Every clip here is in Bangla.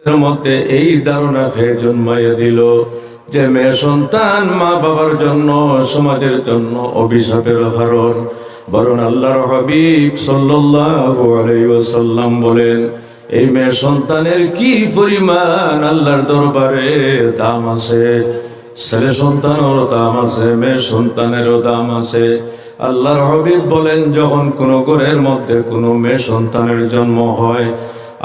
এর মধ্যে এই ধারণাকে জন্মাইয়া দিল যে মেয়ে সন্তান মা বাবার জন্য, সমাজের জন্য অভিশাপের কারণ। বরং আল্লাহর হাবিব সাল্লাল্লাহু আলাইহি ওয়াসাল্লাম বলেন, এই মেয়ে সন্তানের কি পরিমাণ আল্লাহর দরবারে দাম আছে। ছেলে সন্তানেরও দাম আছে, মেয়ে সন্তানেরও দাম আছে। আল্লাহর হাবিব বলেন, যখন কোনো ঘরের মধ্যে কোনো মেয়ে সন্তানের জন্ম হয়,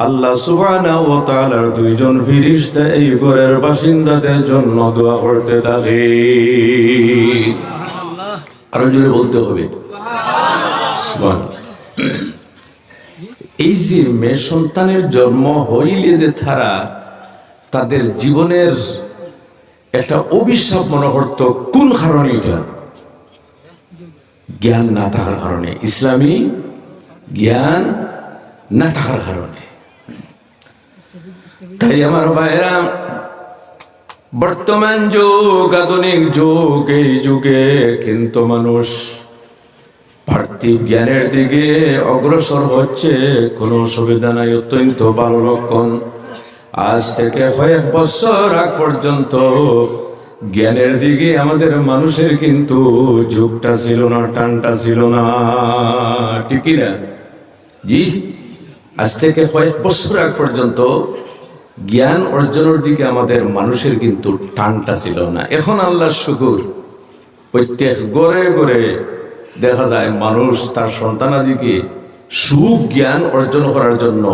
আল্লাহ সুবহানাহু ওয়া তাআলার দুইজন ফেরেশতা এই ঘরের বাসিন্দাদের জন্য দোয়া করতে থাকে। আরো জোরে বলতে হবে সুবহানাল্লাহ। এই যে মেয়ে সন্তানের জন্ম হইলে যে তাদের জীবনের একটা অভিশাপ মনে করতো, কোন কারণে? এটা জ্ঞান না থাকার কারণে, ইসলামী জ্ঞান না থাকার কারণে। তাই আমার ভাইরা, বর্তমান যুগ, আধুনিক যুগ, এই যুগে কিন্তু মানুষ পার্থিব জ্ঞানের দিকে অগ্রসর হচ্ছে, কোনো অসুবিধা নাই, অত্যন্ত ভালো লক্ষণ। আজ থেকে কয়েক বছর আগ পর্যন্ত জ্ঞানের দিকে আমাদের মানুষের কিন্তু ঝোঁকটা ছিল না, টানটা ছিল না, ঠিক না? জি, আজ থেকে কয়েক বছর আগ পর্যন্ত জ্ঞান অর্জনের দিকে আমাদের মানুষের কিন্তু টানটা ছিল না। এখন আল্লাহর শুকর, প্রত্যেক ঘরে ঘরে দেখা যায় মানুষ তার সন্তানাদিকে সুজ্ঞান অর্জন করার জন্য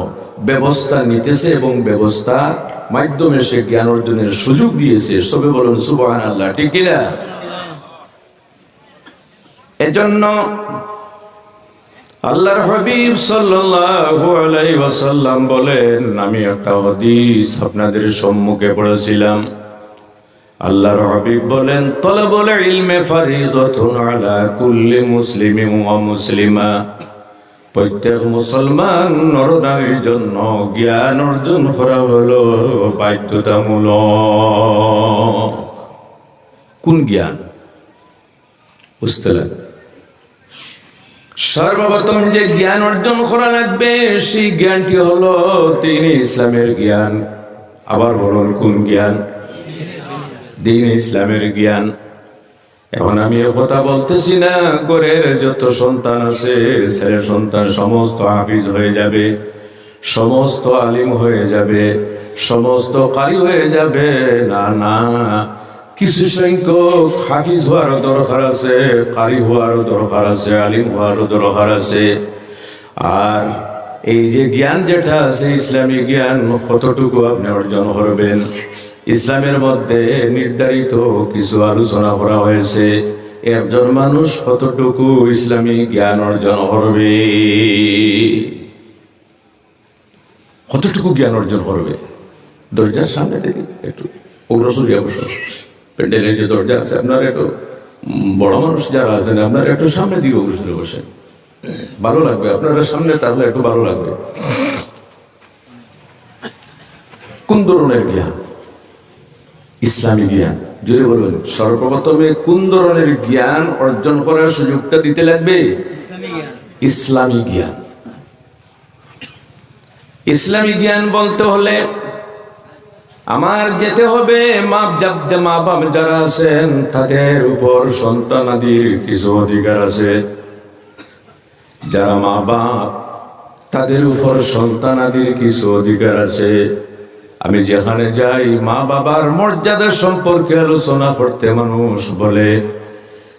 ব্যবস্থা নিতেছে এবং ব্যবস্থার মাধ্যমে সে জ্ঞান অর্জনের সুযোগ দিয়েছে। সবে বলুন সুবহানাল্লাহ, ঠিক কিনা? এজন্য আল্লাহর হাবিব সাল্লাল্লাহু আলাইহি ওয়াসাল্লাম বলেন, আমি একটা হাদিস আপনাদের সম্মুখে পড়েছিলাম। আল্লাহর হাবিব বলেন, তলবুল ইলমি ফরিদাতুন আলা কুল্লি মুসলিমিন ওয়া মুসলিমা। প্রত্যেক মুসলমান নরনারীর জন্য জ্ঞান অর্জন করা হলো বাধ্যতামূলক। কোন জ্ঞান? বুঝতে লাগবে। সর্বপ্রথম যে জ্ঞান অর্জন করা লাগবে সেই জ্ঞানটি হলো দ্বীন ইসলামের জ্ঞান। আবার বলুন, কোন জ্ঞান? দ্বীন ইসলামের জ্ঞান। এখন আমি কথা বলতেছি না ঘরের যত সন্তান আছে, ছেলে সন্তান সমস্ত হাফিজ হয়ে যাবে, সমস্ত আলিম হয়ে যাবে, সমস্ত কারি হয়ে যাবে। না না, কিছু সংখ্যক হাফিজ হওয়ারও দরকার আছে, কারি হওয়ারও দরকার আছে, আলিম হওয়ারও দরকার আছে। আর এই যে জ্ঞান যেটা আছে, ইসলামী জ্ঞান, কতটুকু আপনি অর্জন করবেন, ইসলামের মধ্যে নির্ধারিত কিছু আলোচনা করা হয়েছে। একজন মানুষ কতটুকু ইসলামী জ্ঞান অর্জন করবে, কতটুকু জ্ঞান অর্জন করবে। দরজার সামনে থেকে একটু অগ্রসর অবসর, প্যান্ডেলের যে দরজা আছে, আপনারা একটু বড় মানুষ যারা আছেন, আপনারা একটু সামনে দিকে অগ্রসর বসেন, ভালো লাগবে আপনারা সামনে, তাহলে একটু ভালো লাগবে। কোন ধরনের জ্ঞান? ইসলামী জ্ঞান। যদি বলুন, সর্বপ্রথমে কোন ধরনের জ্ঞান অর্জন করার সুযোগটা দিতে লাগবে? ইসলামী জ্ঞান। ইসলামী জ্ঞান বলতে হলে আমার যেতে হবে মা বাপ যারা আছেন তাদের উপর সন্তানাদির কিছু অধিকার আছে। যারা মা বাপ তাদের উপর সন্তানাদির কিছু অধিকার আছে। আমি যেখানে যাই মা বাবার মর্যাদা সম্পর্কে আলোচনা করতে মানুষ বলে,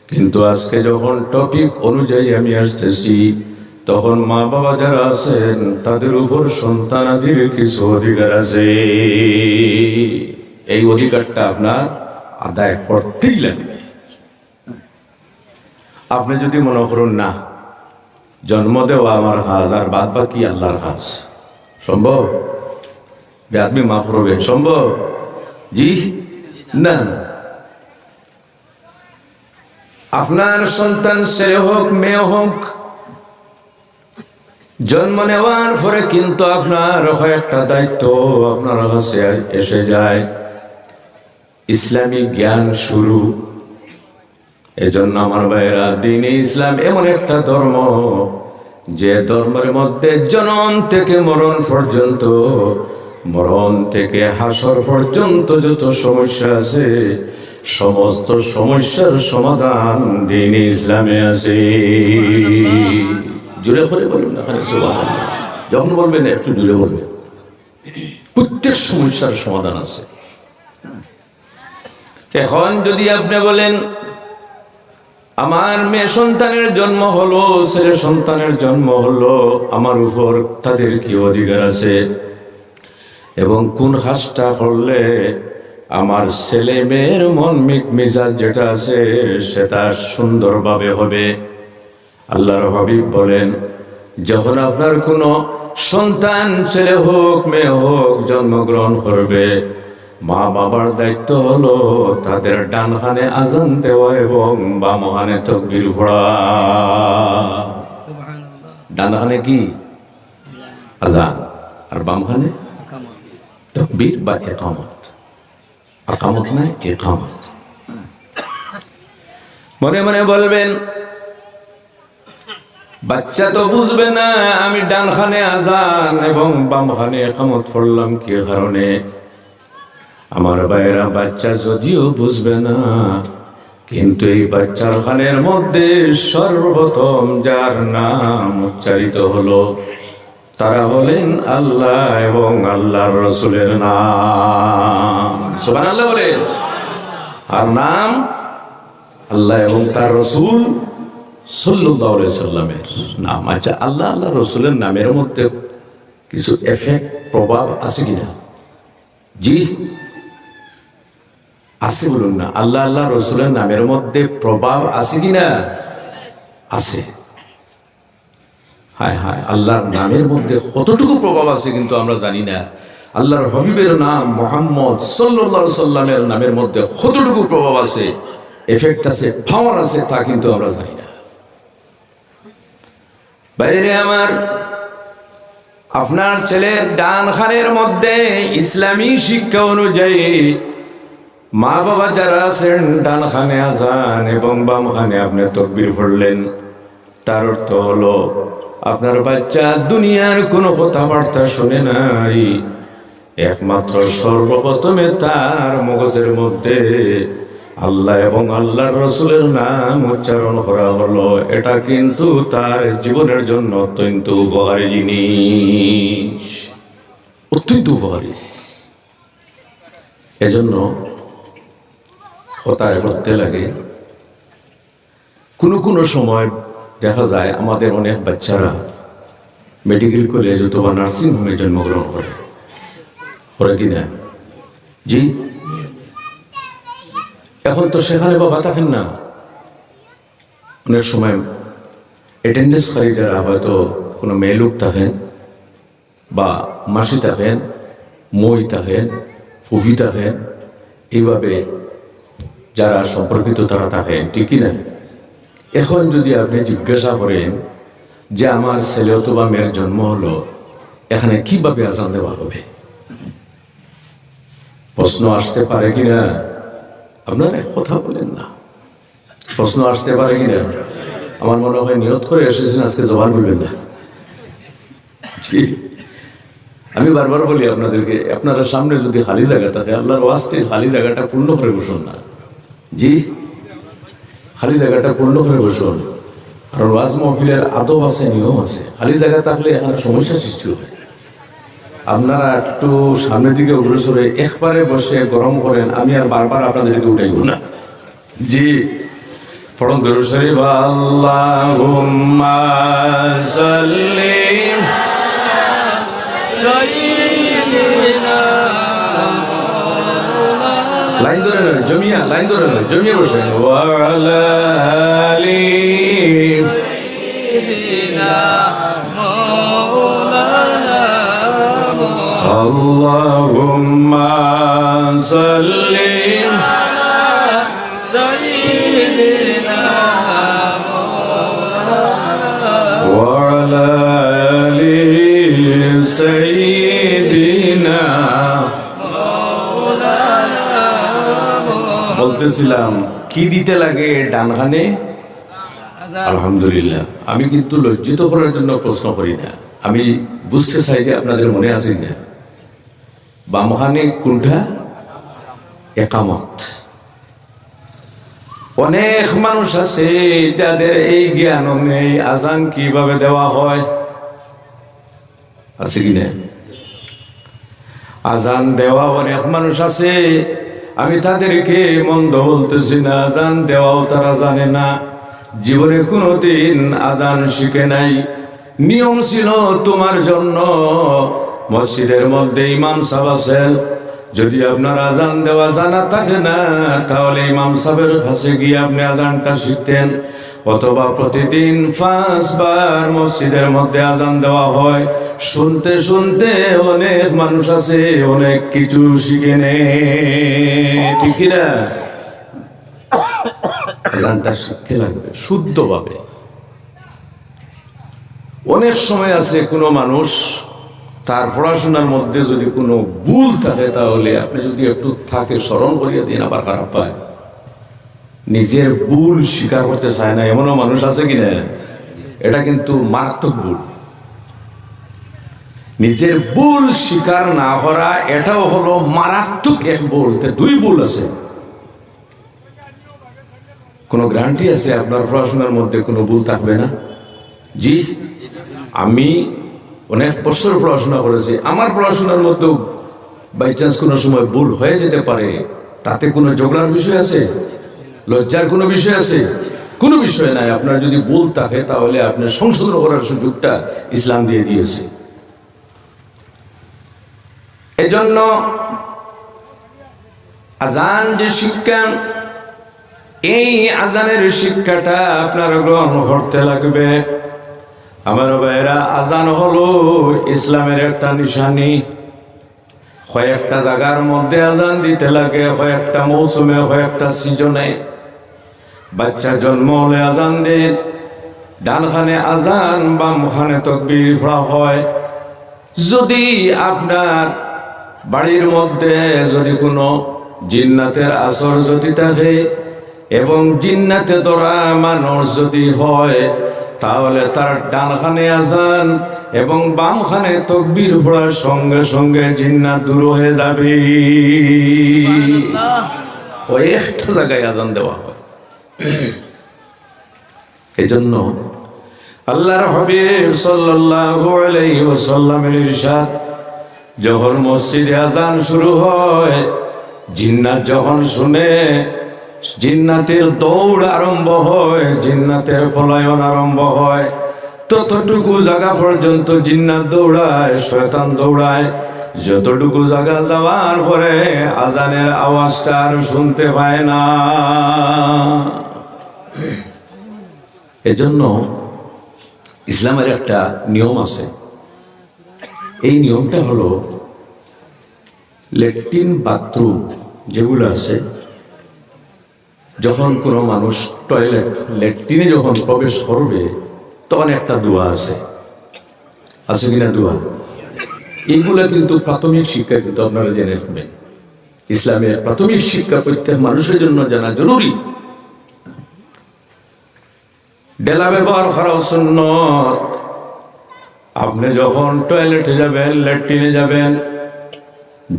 কিন্তু আজকে যখন টপিক অনুযায়ী আমি আসতেছি, তখন মা বাবা যারা আছেন তাদের উপর সন্তানাদির কিছু অধিকার আছে। এই অধিকারটা আপনার আদায় করতেই লাগবে। আপনি যদি মনে করুন না, জন্ম দেওয়া আমার কাজ আর বাদ বাকি আল্লাহর কাজ, সম্ভব? আপনি মাফ করবেন, সম্ভব? জি না। আপনার সন্তান ছেলে হোক মেয়ে হোক, জন্ম নেওয়ার পরে কিন্তু আপনার একটা দায়িত্ব আপনার কাছে এসে যায়, ইসলামী জ্ঞান শুরু। এজন্য আমার ভাইয়েরা, দ্বীন ইসলাম এমন একটা ধর্ম যে ধর্মের মধ্যে জন্ম থেকে মরণ পর্যন্ত মরণ থেকে হাসর পর্যন্ত যত সমস্যা আছে সমস্ত সমস্যার সমাধান দ্বীন ইসলামে আছে। জোরে করে বলুন না, সুবহানাল্লাহ। যখন বলবেন একটু জোরে বলবেন। প্রত্যেক সমস্যার সমাধান আছে। এখন যদি আপনি বলেন আমার মেয়ে সন্তানের জন্ম হলো, ছেলে সন্তানের জন্ম হলো, আমার উপর তাদের কি অধিকার আছে এবং কোন কাজটা করলে আমার ছেলে মেয়ের মন মেজাজ যেটা আছে সেটা সুন্দরভাবে হবে। আল্লাহর হাবিব বলেন যখন আপনার কোনো সন্তান ছেলে হোক মেয়ে হোক জন্মগ্রহণ করবে, মা বাবার দায়িত্ব হলো তাদের ডান হানে আজান দেওয়া এবং বাম হানে তাকবীর পড়া। ডান হানে কি আজান আর বাম হানে তাকবীর বা ইকামত। ইকামত না ইকামত। মনে মনে বলবেন বাচ্চা তো বুঝবে না আমি ডান খানে আজান এবং বাম খানে ইকামত পড়লাম কি কারণে। আমার ভাইরা বাচ্চা যদিও বুঝবে না, কিন্তু এই বাচ্চার খানের মধ্যে সর্বপ্রথম যার নাম উচ্চারিত হলো তারা হলেন আল্লাহ এবং আল্লাহর রসুলের নাম। সুবহানাল্লাহ বলেন। আর নাম আল্লাহ এবং তার রসুল সাল্লাল্লাহু আলাইহি সাল্লামের নাম। আচ্ছা, আল্লাহ আল্লাহ রসুলের নামের মধ্যে কিছু এফেক্ট প্রভাব আছে কিনা? জি আছে, বলুন না। আল্লাহ আল্লাহ রসুলের নামের মধ্যে প্রভাব আছে কিনা? আছে। হায় হায়, আল্লাহর নামের মধ্যে কতটুকু প্রভাব আছে কিন্তু আমরা জানি না। আল্লাহর হাবিবের নাম মুহাম্মদ সাল্লাল্লাহু আলাইহি সাল্লামের নামের মধ্যে কতটুকু প্রভাব আছে, এফেক্ট আছে, পাওয়ার আছে, তা কিন্তু আমরা জানি না। বাইরে আমার, আপনার ছেলের ডান খানের মধ্যে ইসলামী শিক্ষা অনুযায়ী মা বাবা যারা আছেন ডান খানে আজান এবং বাম খানে আপনি তাকবীর পড়লেন, তার অর্থ হলো আপনার বাচ্চা দুনিয়ার কোনো কথাবার্তা শুনে নাই, একমাত্র সর্বপ্রথমে তার মগজের মধ্যে আল্লাহ এবং আল্লাহর রসুলের নাম উচ্চারণ করা হলো। এটা কিন্তু তার জীবনের জন্য অত্যন্ত উপকারী জিনিস, অত্যন্ত উপকারী। এজন্য কথায় বলতে লাগে, কোনো সময় দেখা যায় আমাদের অনেক বাচ্চারা মেডিকেল কলেজ অথবা নার্সিং হোমে জন্মগ্রহণ করে কিনা? জি। এখন তো সেখানে বাবা থাকেন না, অনেক সময় অ্যাটেন্ডেন্সকারী যারা হয়তো কোনো মেয়ে লোক থাকেন বা মাসি থাকেন, মই থাকেন, ফুফি থাকেন, এইভাবে যারা সম্পর্কিত তারা থাকেন, ঠিক না? এখন যদি আপনি জিজ্ঞাসা করেন যে আমার ছেলে অথবা মেয়ের জন্ম হলো, এখানে কিভাবে আজান দেওয়া হবে, প্রশ্ন আসতে পারে কিনা? আপনারা কথা বলেন না, প্রশ্ন আসতে পারে কিনা? আমার মনে হয় নিয়ত করে এসেছেন, আজকে জবান বলবেন না। জি, আমি বারবার বলি আপনাদেরকে, আপনারা সামনে যদি খালি জায়গা থাকে, আল্লাহর ওয়াস্তে খালি জায়গাটা পূর্ণ করে বসুন না। জি, খালি জায়গাটা পূর্ণ করে বসুন। আর ওয়াজ মাহফিলের আদব আছে, নিয়ম আছে। খালি জায়গা থাকলে এখানে সমস্যা সৃষ্টি হয়। আপনারা একটু সামনের দিকে অগ্রসরে একবারে বসে গরম করেন, আমি আর বারবার আপনাদেরকে উঠাইব না। জি, পড়ুন দরুদ শরীফ। আল্লাহুম্মা সাল্লি লাইন ধরে নেন, জমিয়া লাইন ধরে নেন, জমিয়া বসেন। ওয়া আলা আলি আল্লাহুম্মা সাল্লি ওয়া আলা আলি সাইয়্যিদিনা। বলতেছিলাম কি দিতে লাগে ডান কানে? আলহামদুলিল্লাহ। আমি কিন্তু লজ্জিত করার জন্য প্রশ্ন করি না, আমি বুঝতে চাই যে আপনাদের মনে আছে না। বামহানে কোনটা? একামত। অনেক মানুষ আছে যাদের এই জ্ঞানও নেই আজান কিভাবে দেওয়া হয়, আছে কি না? আজান দেওয়া অনেক মানুষ আছে, আমি তাদেরকে মন্দ বলতেছি না, আজান দেওয়াও তারা জানে না, জীবনে কোনোদিন আজান শিখে নাই। নিয়ম ছিল তোমার জন্য, মসজিদের মধ্যে ইমাম সাহেব আছেন, যদি আপনার আজান দেওয়া জানা থাকে না তাহলে ইমাম সাহেবের কাছে গিয়ে আপনি আজানটা শিখতেন, অথবা প্রতিদিন 5 বার মসজিদের মধ্যে আজান দেওয়া হয়। শুনতে শুনতে অনেক মানুষ আছে অনেক কিছু শিখে নেয়, ঠিক না? আজানটা শিখতে লাগবে শুদ্ধভাবে। অনেক সময় আছে কোনো মানুষ তার পড়াশোনার মধ্যে যদি কোনো ভুল থাকে তাহলে আপনি যদি একটু থাকে স্মরণ করিয়ে দিন আবার খারাপ পায়, নিজের ভুল স্বীকার করতে চায় না, এমনও মানুষ আছে কিনা? এটা কিন্তু মারাত্মক ভুল। নিজের ভুল স্বীকার না করা এটাও হলো মারাত্মক এক ভুল। দুই ভুল আছে। কোনো গ্যারান্টি আছে আপনার পড়াশোনার মধ্যে কোনো ভুল থাকবে না? জি, আমি অনেক বছর পড়াশোনা করেছি, আমার পড়াশোনার মধ্যেও বাই চান্স কোনো সময় ভুল হয়ে যেতে পারে, তাতে কোনো ঝগড়ার বিষয় আছে? লজ্জার কোনো বিষয় আছে? কোনো বিষয় নাই। আপনার যদি ভুল থাকে তাহলে আপনার সংশোধন করার সুযোগটা ইসলাম দিয়ে দিয়েছে। এজন্য আজান যে শিক্ষা, এই আজানের শিক্ষাটা আপনার গ্রহণ করতে লাগবে। আমার ভাইরা, আজান হলো ইসলামের একটা নিশানি। কয়েকটা জায়গার মধ্যে আজান দিতে লাগে, কয়েকটা মৌসুমে, কয়েকটা সিজনে। বাচ্চা জন্ম হলে আজান দেন, ডানখানে আজান বামখানে তাকবীর পড়া হয়। যদি আপনার বাড়ির মধ্যে যদি কোনো জিন্নাতের আসর যদি থাকে এবং জিন্নাতে ধরা মানুষ যদি হয় তাহলে তার ডানখানে আজান এবং বামখানে তাকবীর পড়ার সঙ্গে সঙ্গে জিন্নাত দূর হয়ে যাবে। কয়েকটা জায়গায় আজান দেওয়া হয়। এজন্য আল্লাহর হাবিব সাল্লাল্লাহু আলাইহি ওয়াসাল্লামের ইরশাদ, যখন মসজিদে আজান শুরু হয়, জিন্নাত যখন শুনে জিন্নাতের দৌড় আরম্ভ হয়, জিন্নাতের পলায়ন আরম্ভ হয়। ততটুকু জায়গা পর্যন্ত জিন্নাত দৌড়ায়, শয়তান দৌড়ায়। যতটুকু জায়গা যাওয়ার পরে আজানের আওয়াজটা আর শুনতে পায় না। এজন্য ইসলামের একটা নিয়ম আছে। এই নিয়মটা হলো ল্যাট্রিন বাথরুম যেগুলো আছে, যখন কোনো মানুষ ল্যাট্রিনে যখন প্রবেশ করবে তখন একটা দোয়া আছে কিনা? দোয়া। এইগুলা কিন্তু প্রাথমিক শিক্ষা, কিন্তু আপনারা জেনে রাখবেন, ইসলামের প্রাথমিক শিক্ষা প্রত্যেক মানুষের জন্য জানা জরুরি। ডেলা ব্যবহার করা সুন্নাত। আপনি যখন টয়লেটে যাবেন, ল্যাট্রিনে যাবেন,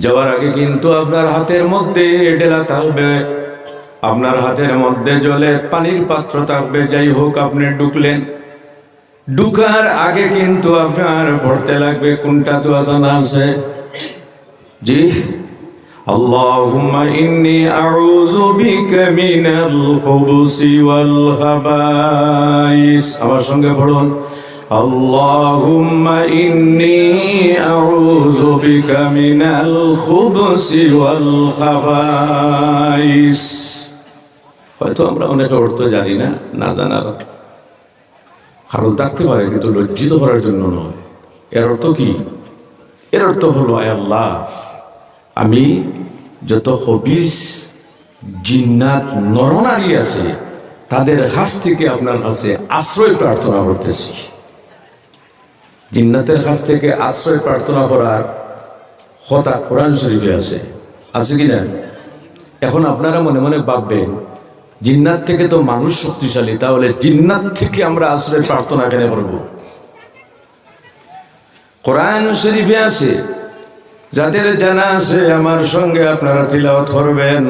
যাওয়ার আগে কিন্তু আপনার হাতের মধ্যে ডেলা থাকবে, আপনার হাতের মধ্যে জলে পানির পাত্র থাকবে। যাই হোক, আপনি ঢুকলেন, ঢুকার আগে কিন্তু আপনার পড়তে লাগবে কোনটা দোয়া জানা আছে? জি, আল্লাহুম্মা ইন্নী আউযু বিকা মিনাল খুবুসি ওয়াল খাবাইস। আমার সঙ্গে পড়ুন, আল্লাহুম্মা ইন্নী আউযু বিকা মিনাল খুবুসি ওয়াল খাবাইস। হয়তো আমরা অনেকে অর্থ জানি না, না জানার কারণ থাকতে পারে, কিন্তু লজ্জিত করার জন্য নয়। এর অর্থ কি? এর অর্থ হলো, আয় আল্লাহ, আমি যত খবিস জিন্নাত নরনারী আছে তাদের কাছ থেকে আপনার কাছে আশ্রয় প্রার্থনা করতেছি। জিন্নাতের কাছ থেকে আশ্রয় প্রার্থনা করার কথা কোরআন শরীফে আছে কিনা? এখন আপনারা মনে মনে ভাববেন, জিন্নাত থেকে তো মানুষ শক্তিশালী, তাহলে জিন্নাত থেকে আমরা আশ্রয় প্রার্থনা কেন করব? কোরআন শরীফে আছে, যাদের জানা আছে আমার সঙ্গে আপনারা তিলাওয়াত করবেন।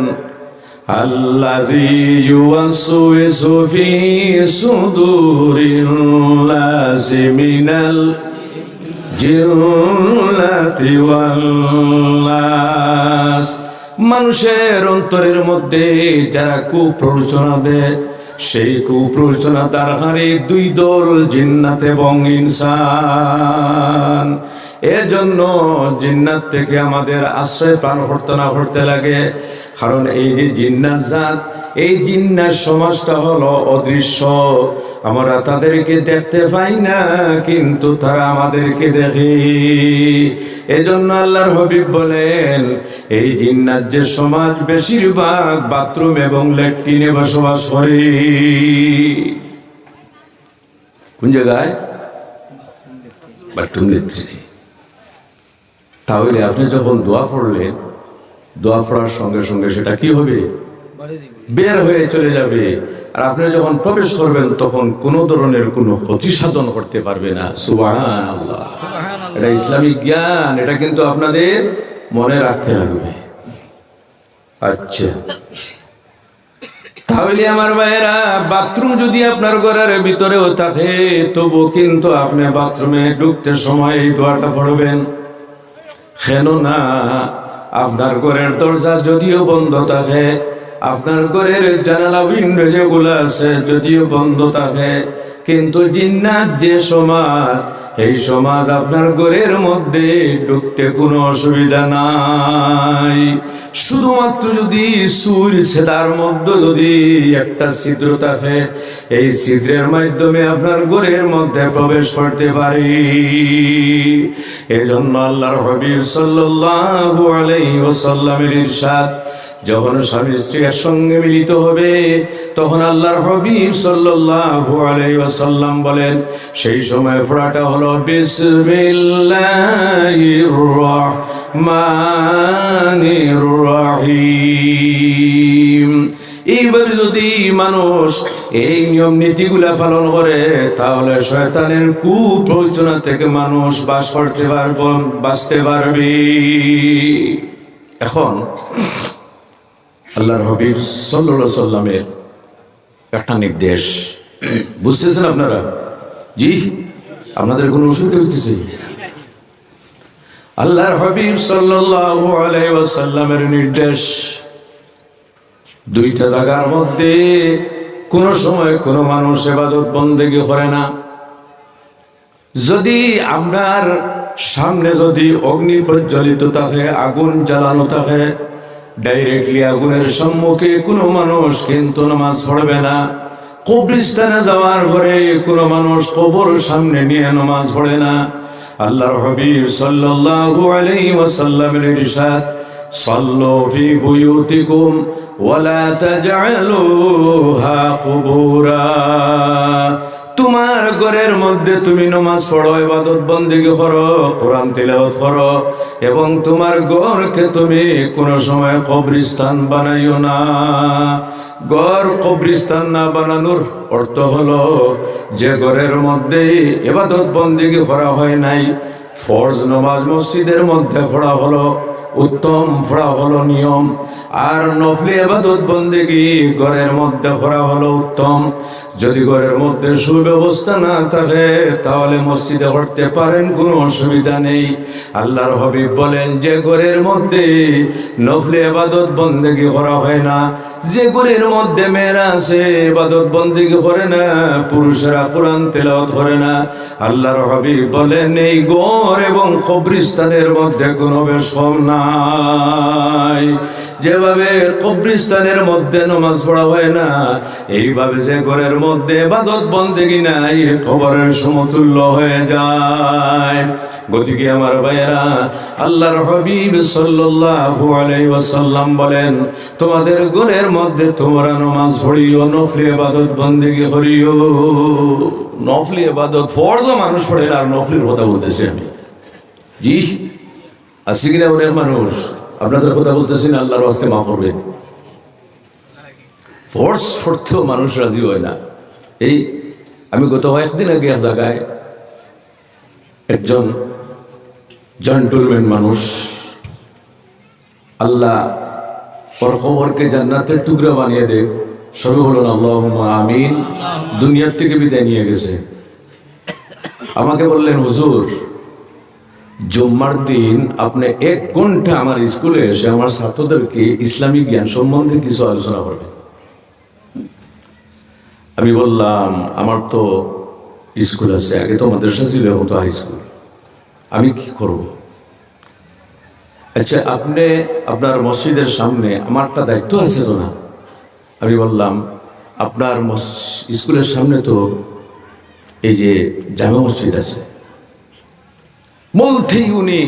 আল্লাযী ইউওয়াসওয়িসু ফী সুদুরিল নাসি মিনাল জিন্নাতি ওয়াল নাস। মানুষের অন্তরের মধ্যে যারা কুপ্ররোচনা দেয়, সেই কুপ্ররোচনা তার হারে দুই দল, জিন্নাত এবং ইনসান। এজন্য জিন্নাত থেকে আমাদের আশ্রয় পান করতে লাগে। কারণ এই যে জিন্নাত জাত, এই জিন্নাত সমাজটা হলো অদৃশ্য। আমরা তাদেরকে দেখতে পাই না, কিন্তু তারা আমাদেরকে দেখে। এজন্য আল্লাহর হাবিব বলেন, এই জিন্নাত যে সমাজ বেশিরভাগ বাথরুম এবং ল্যাট্রিনে বসবাস করে। কোন জায়গায়? বাথরুম, ল্যাট্রিনে। তাহলে আপনি যখন দোয়া পড়লেন, দোয়া পড়ার সঙ্গে সঙ্গে সেটা কি হবে? বের হয়ে চলে যাবে। আর আপনি যখন প্রবেশ করবেন তখন কোনো ধরনের কোনো ক্ষতি সাধন করতে পারবে না। সুবহানাল্লাহ। এটা ইসলামিক জ্ঞান, এটা কিন্তু আপনাদের মনে রাখতে হবে। আচ্ছা, তাহলে আমার ভাইয়েরা, বাথরুম যদি আপনার ঘরের ভিতরেও থাকে, তবু কিন্তু আপনি বাথরুমে ঢুকতে সময় এই দোয়াটা পড়বেন। কেননা আপনার ঘরের দরজা যদিও বন্ধ থাকে, আপনার ঘরের জানালা উইন্ডো যেগুলো আছে যদিও বন্ধ থাকে, কিন্তু জিন্নাত যে সমাজ, এই সমাজ আপনার ঘরের মধ্যে ঢুকতে কোনো অসুবিধা নাই। শুধুমাত্র যদি সেটার মধ্যে যদি একটা ছিদ্র থাকে, এই ছিদ্রের মাধ্যমে আপনার ঘরের মধ্যে প্রবেশ করতে পারি। এজন্য আল্লাহর হাবিব সাল্লাল্লাহু আলাইহি ওয়াসাল্লামের ইরশাদ, যখন স্বামী স্ত্রী একসঙ্গে মিলিত হবে, তখন আল্লাহর হাবিব সাল্লাল্লাহু আলাইহি ওয়াসাল্লাম বলেন, সেই সময় পড়াটা হলো বিসমিল্লাহির রহমানির রহিম। এইবার যদি মানুষ এই নিয়ম নীতিগুলা পালন করে, তাহলে শয়তানের কুপ্ররোচনা থেকে মানুষ বাঁচতে পারবে। এখন আল্লাহর হাবিব সাল্লাল্লাহু আলাইহি সাল্লামের একটা নির্দেশ, বুঝতেছেন আপনারা? জি, আপনাদের কোনো অসুবিধা হইতেছে? আল্লাহর হাবিব সাল্লাল্লাহু আলাইহি ওয়াসাল্লামের নির্দেশ, দুইটা জায়গার মধ্যে কোন সময় কোন মানুষ ইবাদত বন্দেগী করে না। যদি আপনার সামনে যদি অগ্নি প্রজ্বলিত থাকে, আগুন জ্বালানো থাকে, ডাইরেক্টলি আগুনের সম্মুখে কোনো মানুষ কিন্তু নামাজ পড়বে না। কবরস্থানে যাওয়ার পরে কোনো মানুষ কবর সামনে নিয়ে নামাজ পড়ে না। আল্লাহর হাবিব সাল্লাল্লাহু আলাইহি ওয়াসাল্লামের ইরশাদ, সাল্লু ফি বুয়ুতিকুম ওয়ালা তাজআলুহা কুবুরা। তোমার ঘরের মধ্যে তুমি নামাজ পড়ো, ইবাদত বন্দেগী করো, কোরআন তিলাওয়াত করো, এবং তোমার ঘরকে তুমি কোনো সময় কবরস্থান বানাইও না। ঘর কবরস্থান না বানানোর অর্থ হলো, যে ঘরের মধ্যে ইবাদত বন্দেগী করা হয় নাই, ফরজ নামাজ মসজিদের মধ্যে পড়া হলো উত্তম, পড়া হলো নিয়ম, আর নফলি ইবাদত বন্দেগী ঘরের মধ্যে করা হলো উত্তম। যদি ঘরের মধ্যে সুব্যবস্থা না থাকে, তাহলে মসজিদে করতে পারেন, কোনো অসুবিধা নেই। আল্লাহর হাবিব বলেন, যে ঘরের মধ্যে নফলি ইবাদত বন্দেগী করা হয় না, যে ঘরের মধ্যে মেয়েরা আছে ইবাদত বন্দেগী করে না, পুরুষেরা কোরআন তেলাওয়াত করে না, আল্লাহর হাবিব বলেন, এই ঘর এবং কবরস্থানের মধ্যে কোনো বেশম নাই। যেভাবে কবরস্থানের মধ্যে নামাজ পড়া হয় না, এইভাবে যে ঘরের মধ্যে ইবাদত বন্দেগী নাই, কবরের সমতুল্য হয়ে যায়। গতিকে আমার ভাইয়েরা, আল্লাহর হাবিব সাল্লাল্লাহু আলাইহি ওয়াসাল্লাম বলেন, তোমাদের ঘরের মধ্যে তোমরা নামাজ পড়িও, নফলি ইবাদত বন্দেগী করিও। নফলি ইবাদত ফরজও মানুষ পড়ে না, আর নফলির কথা বলতেছি আমি। জি, আছে কিনা অনেক মানুষ, আপনাদের কথা বলতেছি না, আল্লাহর ওয়াস্তে মাফ করবেন। ফরজ পড়তেও মানুষ রাজি হয় না। এই আমি গত কয়েকদিন আগে এক জায়গায় একজন জেন্টলম্যান মানুষ, আল্লাহ ওর কবরকে জান্নাতের টুকরা বানিয়ে দে। সবে বলুন আল্লাহুম্মা আমিন। দুনিয়ার থেকে বিদায় নিয়ে গেছে। আমাকে বললেন, হুজুর জুম্মার দিন আপনি 1 ঘন্টা আমার স্কুলে এসে আমার ছাত্রদেরকে ইসলামিক জ্ঞান সম্বন্ধে কিছু আলোচনা করবেন। আমি বললাম, আমার তো স্কুল আছে, আগে তো মাদ্রাসা ছিল, হতো হাই স্কুল, আমি কি করব? আচ্ছা, আপনি আপনার মসজিদের সামনে আমার একটা দায়িত্ব আছে তো না? আমি বললাম, আপনার স্কুলের সামনে তো এই যে জামে মসজিদ আছে। বলতেই উনি